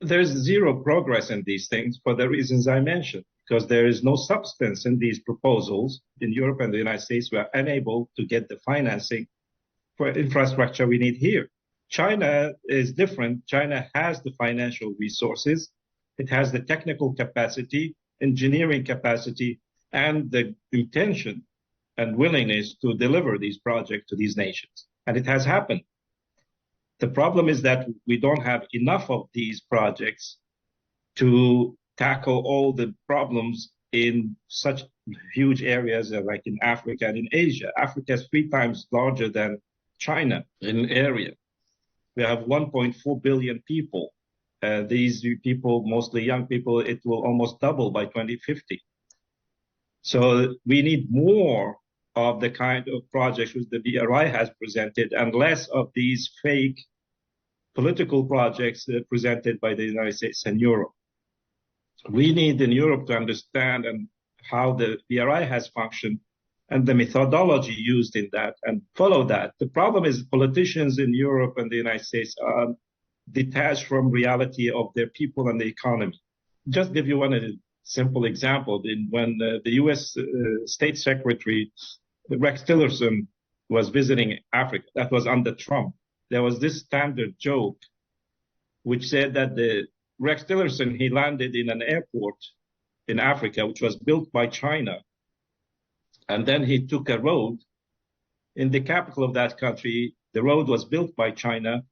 There's zero progress in these things for the reasons I mentioned, because there is no substance in these proposals. In Europe and the United States, we are unable to get the financing for infrastructure we need here. China is different. China has the financial resources. It has the technical capacity, engineering capacity, and the intention and willingness to deliver these projects to these nations. And it has happened. The problem is that we don't have enough of these projects to tackle all the problems in such huge areas like in Africa and in Asia. Africa is 3 times larger than China in area. We have 1.4 billion people. These people, mostly young people, it will almost double by 2050. So we need more of the kind of projects which the BRI has presented and less of these fake political projects presented by the United States and Europe. We need in Europe to understand how the BRI has functioned and the methodology used in that and follow that. The problem is politicians in Europe and the United States are detached from reality of their people and the economy. Just give you one simple example. When the U.S. State Secretary Rex Tillerson was visiting Africa, that was under Trump, there was this standard joke which said that Rex Tillerson, he landed in an airport in Africa, which was built by China. And then he took a road in the capital of that country. The road was built by China.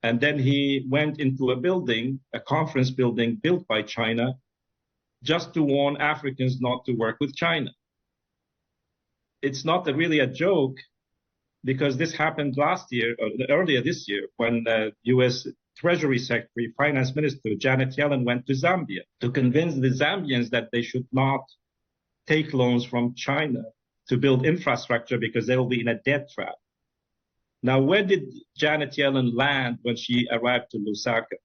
And then he went into a building, a conference building built by China, just to warn Africans not to work with China. It's not really a joke, because this happened last year, or earlier this year, when the U.S. Treasury Secretary, Finance Minister Janet Yellen went to Zambia to convince the Zambians that they should not take loans from China to build infrastructure because they will be in a debt trap. Now, where did Janet Yellen land when she arrived to Lusaka?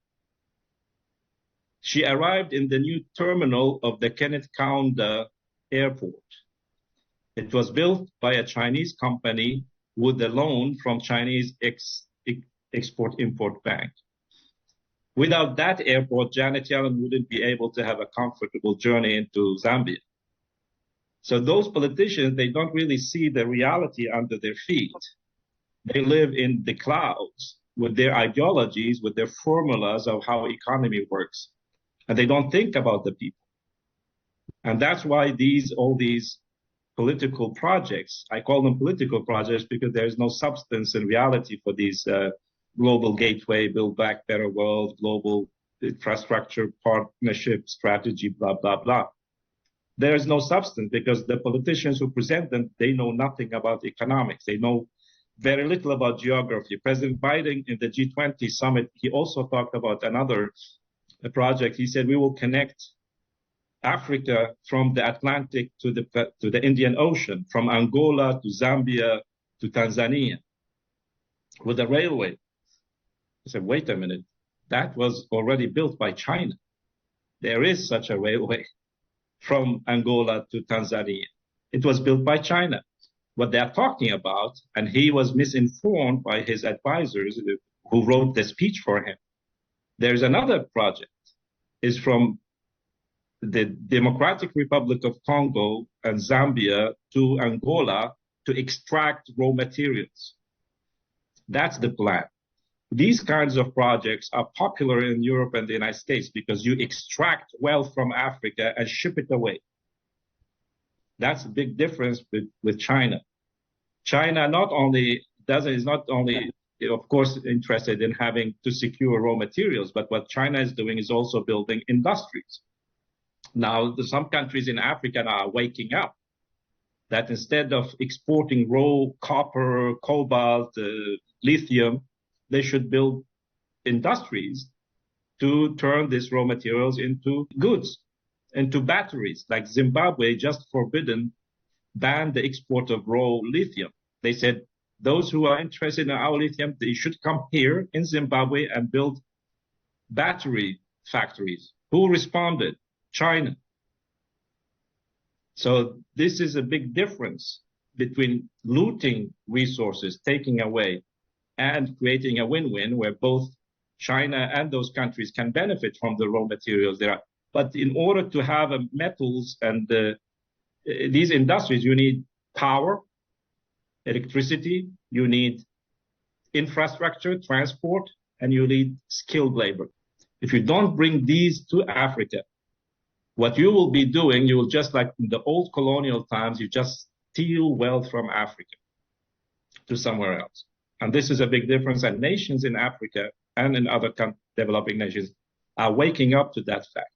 She arrived in the new terminal of the Kenneth Kaunda Airport. It was built by a Chinese company with a loan from Chinese Export-Import Bank. Without that airport, Janet Yellen wouldn't be able to have a comfortable journey into Zambia. So those politicians, they don't really see the reality under their feet. They live in the clouds with their ideologies, with their formulas of how economy works. And they don't think about the people. And that's why all these political projects, I call them political projects because there's no substance and reality for these global gateway, build back better world, global infrastructure partnership strategy, blah, blah, blah. There is no substance because the politicians who present them, they know nothing about economics. They know very little about geography. President Biden in the G20 summit, he also talked about another project. He said, we will connect Africa from the Atlantic to the Indian Ocean, from Angola to Zambia to Tanzania with a railway. I said, wait a minute, that was already built by China. There is such a railway from Angola to Tanzania. It was built by China. What they are talking about, and he was misinformed by his advisors who wrote the speech for him. There's another project, is from the Democratic Republic of Congo and Zambia to Angola to extract raw materials. That's the plan. These kinds of projects are popular in Europe and the United States because you extract wealth from Africa and ship it away. That's a big difference with China. China is not only, of course, interested in having to secure raw materials, but what China is doing is also building industries. Now, some countries in Africa are waking up that instead of exporting raw copper, cobalt, lithium, they should build industries to turn these raw materials into goods, into batteries. Like Zimbabwe just banned the export of raw lithium. They said those who are interested in our lithium, they should come here in Zimbabwe and build battery factories. Who responded? China. So this is a big difference between looting resources, taking away, and creating a win-win where both China and those countries can benefit from the raw materials there. But in order to have metals and these industries, you need power, electricity, you need infrastructure, transport, and you need skilled labor. If you don't bring these to Africa, what you will be doing, you will just like in the old colonial times, you just steal wealth from Africa to somewhere else. And this is a big difference. And nations in Africa and in other developing nations are waking up to that fact.